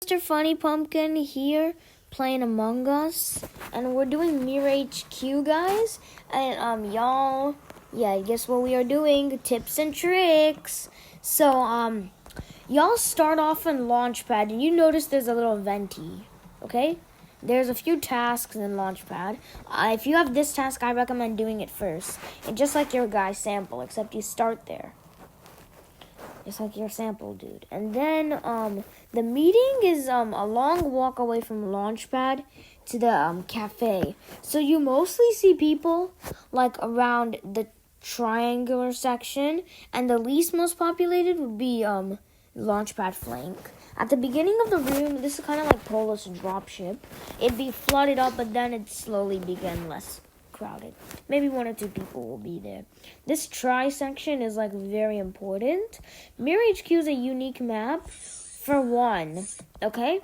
Mr. Funny Pumpkin here playing Among Us, and we're doing Mira HQ, guys. And y'all, yeah, guess what we are doing? Tips and tricks. So y'all start off in Launchpad, and you notice there's a little venti. Okay, there's a few tasks in Launchpad. If you have this task, I recommend doing it first. And just like your guy's sample, except you start there. Just like your sample, dude. And then the meeting is a long walk away from Launchpad to the cafe. So you mostly see people like around the triangular section, and the least most populated would be Launchpad flank. At the beginning of the room, this is kind of like Polis dropship. It'd be flooded up, but then it slowly began less crowded. Maybe 1 or 2 people will be there. This try section is like very important. Mira HQ is a unique map for one. Okay?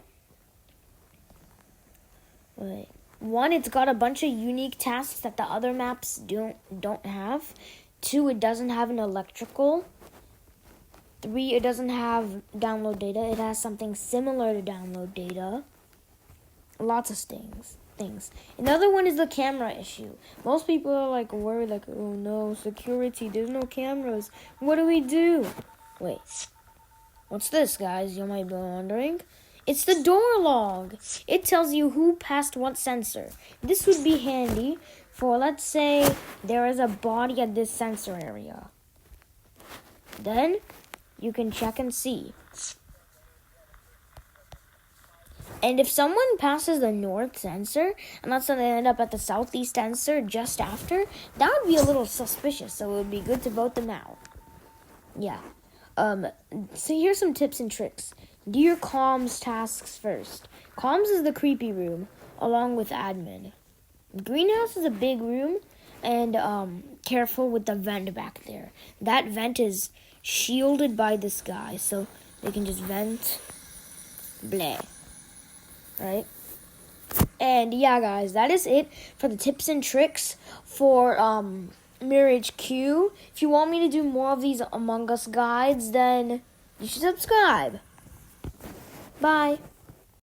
Wait. 1, it's got a bunch of unique tasks that the other maps don't have. 2, it doesn't have an electrical. 3, it doesn't have download data. It has something similar to download data. Lots of things. Another one is the camera issue. Most people are like worried, like, oh no, security, there's no cameras. What do we do? Wait, what's this, guys? You might be wondering. It's the door log. It tells you who passed what sensor. This would be handy for, let's say, there is a body at this sensor area. Then you can check and see. And if someone passes the north sensor, and let's say they end up at the southeast sensor just after, that would be a little suspicious, so it would be good to vote them out. Yeah. So here's some tips and tricks. Do your comms tasks first. Comms is the creepy room, along with admin. Greenhouse is a big room, and careful with the vent back there. That vent is shielded by this guy, so they can just vent. Bleh. Right? And yeah, guys, that is it for the tips and tricks for Mira HQ. If you want me to do more of these Among Us guides, then you should subscribe. Bye.